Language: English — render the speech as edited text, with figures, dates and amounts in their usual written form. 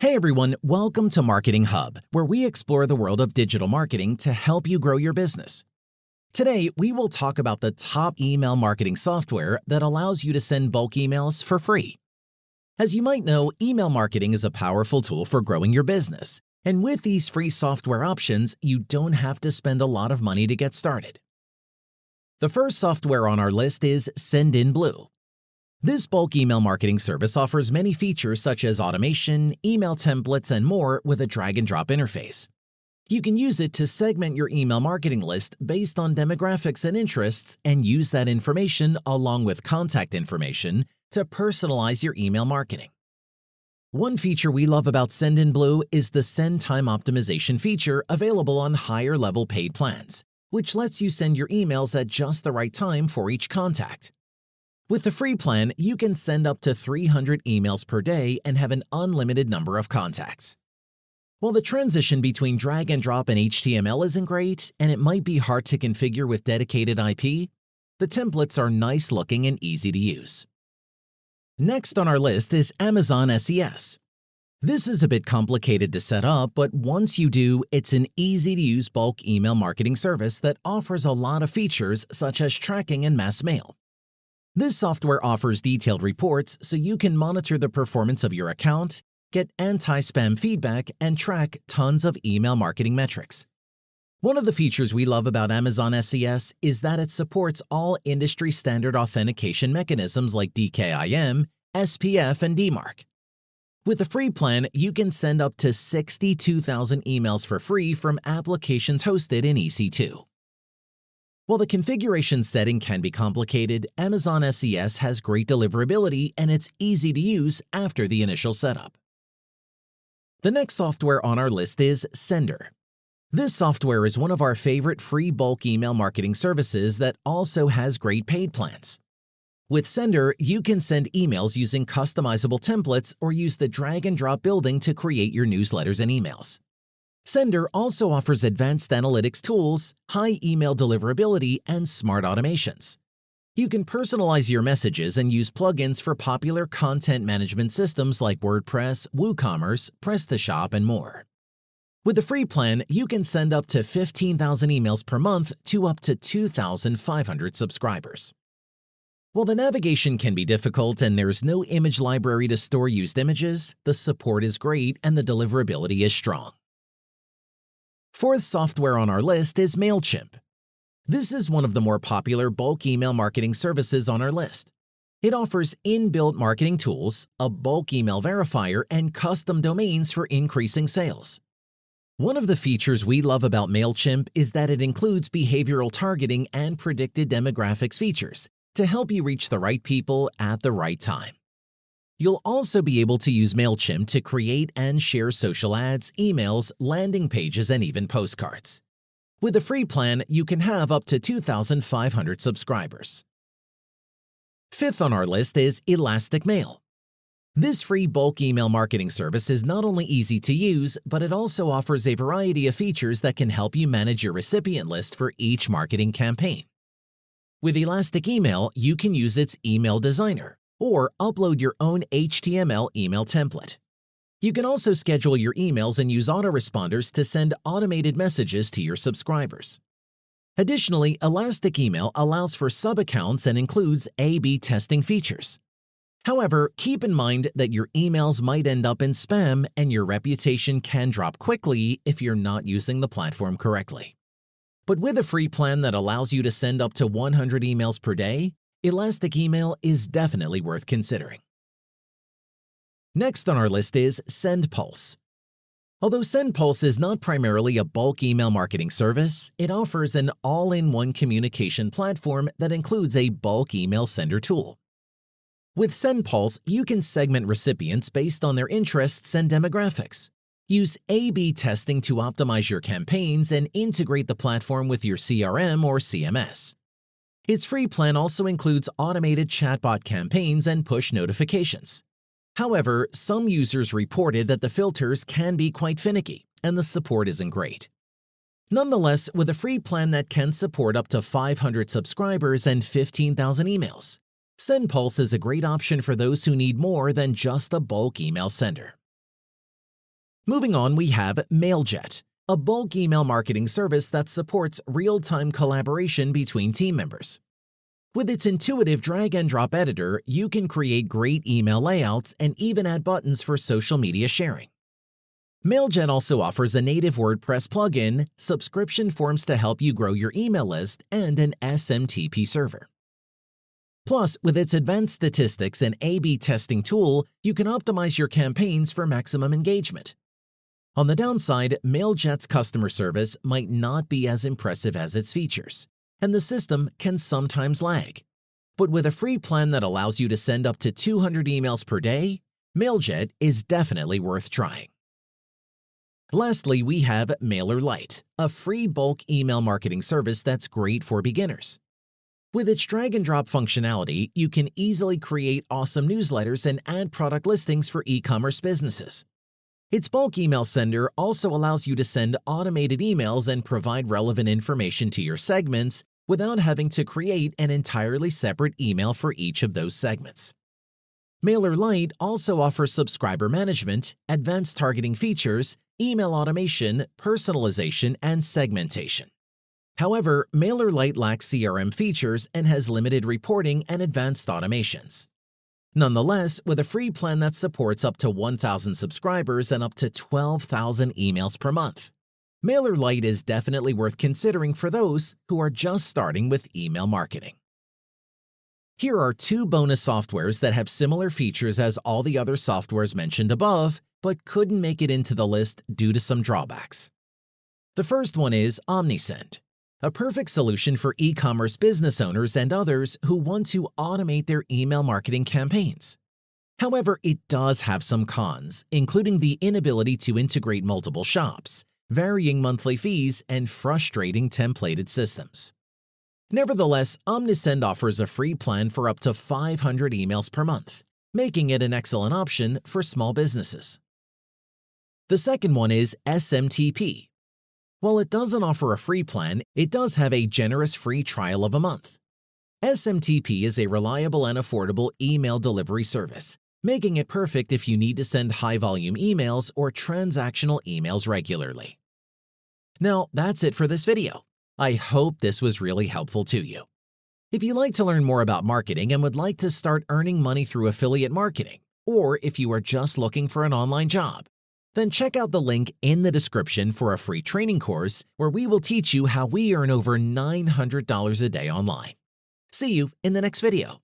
Hey everyone, welcome to Marketing Hub, where we explore the world of digital marketing to help you grow your business. Today, we will talk about the top email marketing software that allows you to send bulk emails for free. As you might know, email marketing is a powerful tool for growing your business, and with these free software options, you don't have to spend a lot of money to get started. The first software on our list is Sendinblue. This bulk email marketing service offers many features such as automation, email templates, and more with a drag-and-drop interface. You can use it to segment your email marketing list based on demographics and interests and use that information along with contact information to personalize your email marketing. One feature we love about Sendinblue is the send time optimization feature available on higher-level paid plans, which lets you send your emails at just the right time for each contact. With the free plan, you can send up to 300 emails per day and have an unlimited number of contacts. While the transition between drag and drop and HTML isn't great, and it might be hard to configure with dedicated IP, the templates are nice looking and easy to use. Next on our list is Amazon SES. This is a bit complicated to set up, but once you do, it's an easy-to-use bulk email marketing service that offers a lot of features such as tracking and mass mail. This software offers detailed reports so you can monitor the performance of your account, get anti-spam feedback, and track tons of email marketing metrics. One of the features we love about Amazon SES is that it supports all industry-standard authentication mechanisms like DKIM, SPF, and DMARC. With the free plan, you can send up to 62,000 emails for free from applications hosted in EC2. While the configuration setting can be complicated, Amazon SES has great deliverability and it's easy to use after the initial setup. The next software on our list is Sender. This software is one of our favorite free bulk email marketing services that also has great paid plans. With Sender, you can send emails using customizable templates or use the drag-and-drop building to create your newsletters and emails. Sender also offers advanced analytics tools, high email deliverability, and smart automations. You can personalize your messages and use plugins for popular content management systems like WordPress, WooCommerce, PrestaShop, and more. With the free plan, you can send up to 15,000 emails per month to up to 2,500 subscribers. While the navigation can be difficult and there's no image library to store used images, the support is great and the deliverability is strong. Fourth software on our list is MailChimp. This is one of the more popular bulk email marketing services on our list. It offers inbuilt marketing tools, a bulk email verifier, and custom domains for increasing sales. One of the features we love about MailChimp is that it includes behavioral targeting and predicted demographics features to help you reach the right people at the right time. You'll also be able to use MailChimp to create and share social ads, emails, landing pages, and even postcards. With the free plan, you can have up to 2,500 subscribers. Fifth on our list is Elastic Mail. This free bulk email marketing service is not only easy to use, but it also offers a variety of features that can help you manage your recipient list for each marketing campaign. With Elastic Email, you can use its email designer, or upload your own HTML email template. You can also schedule your emails and use autoresponders to send automated messages to your subscribers. Additionally, Elastic Email allows for sub-accounts and includes A/B testing features. However, keep in mind that your emails might end up in spam and your reputation can drop quickly if you're not using the platform correctly. But with a free plan that allows you to send up to 100 emails per day, Elastic Email is definitely worth considering. Next on our list is SendPulse. Although SendPulse is not primarily a bulk email marketing service, it offers an all-in-one communication platform that includes a bulk email sender tool. With SendPulse, you can segment recipients based on their interests and demographics. Use A/B testing to optimize your campaigns and integrate the platform with your CRM or CMS. Its free plan also includes automated chatbot campaigns and push notifications. However, some users reported that the filters can be quite finicky and the support isn't great. Nonetheless, with a free plan that can support up to 500 subscribers and 15,000 emails, SendPulse is a great option for those who need more than just a bulk email sender. Moving on, we have Mailjet, a bulk email marketing service that supports real-time collaboration between team members. With its intuitive drag-and-drop editor, you can create great email layouts and even add buttons for social media sharing. Mailjet also offers a native WordPress plugin, subscription forms to help you grow your email list, and an SMTP server. Plus, with its advanced statistics and A/B testing tool, you can optimize your campaigns for maximum engagement. On the downside, Mailjet's customer service might not be as impressive as its features, and the system can sometimes lag. But with a free plan that allows you to send up to 200 emails per day, Mailjet is definitely worth trying. Lastly, we have MailerLite, a free bulk email marketing service that's great for beginners. With its drag-and-drop functionality, you can easily create awesome newsletters and add product listings for e-commerce businesses. Its bulk email sender also allows you to send automated emails and provide relevant information to your segments without having to create an entirely separate email for each of those segments. MailerLite also offers subscriber management, advanced targeting features, email automation, personalization, and segmentation. However, MailerLite lacks CRM features and has limited reporting and advanced automations. Nonetheless, with a free plan that supports up to 1,000 subscribers and up to 12,000 emails per month, MailerLite is definitely worth considering for those who are just starting with email marketing. Here are 2 bonus softwares that have similar features as all the other softwares mentioned above, but couldn't make it into the list due to some drawbacks. The first one is Omnisend, a perfect solution for e-commerce business owners and others who want to automate their email marketing campaigns. However, it does have some cons, including the inability to integrate multiple shops, varying monthly fees, and frustrating templated systems. Nevertheless, Omnisend offers a free plan for up to 500 emails per month, making it an excellent option for small businesses. The second one is SMTP. While it doesn't offer a free plan, it does have a generous free trial of a month. SMTP is a reliable and affordable email delivery service, making it perfect if you need to send high-volume emails or transactional emails regularly. Now, that's it for this video. I hope this was really helpful to you. If you'd like to learn more about marketing and would like to start earning money through affiliate marketing, or if you are just looking for an online job, then check out the link in the description for a free training course where we will teach you how we earn over $900 a day online. See you in the next video.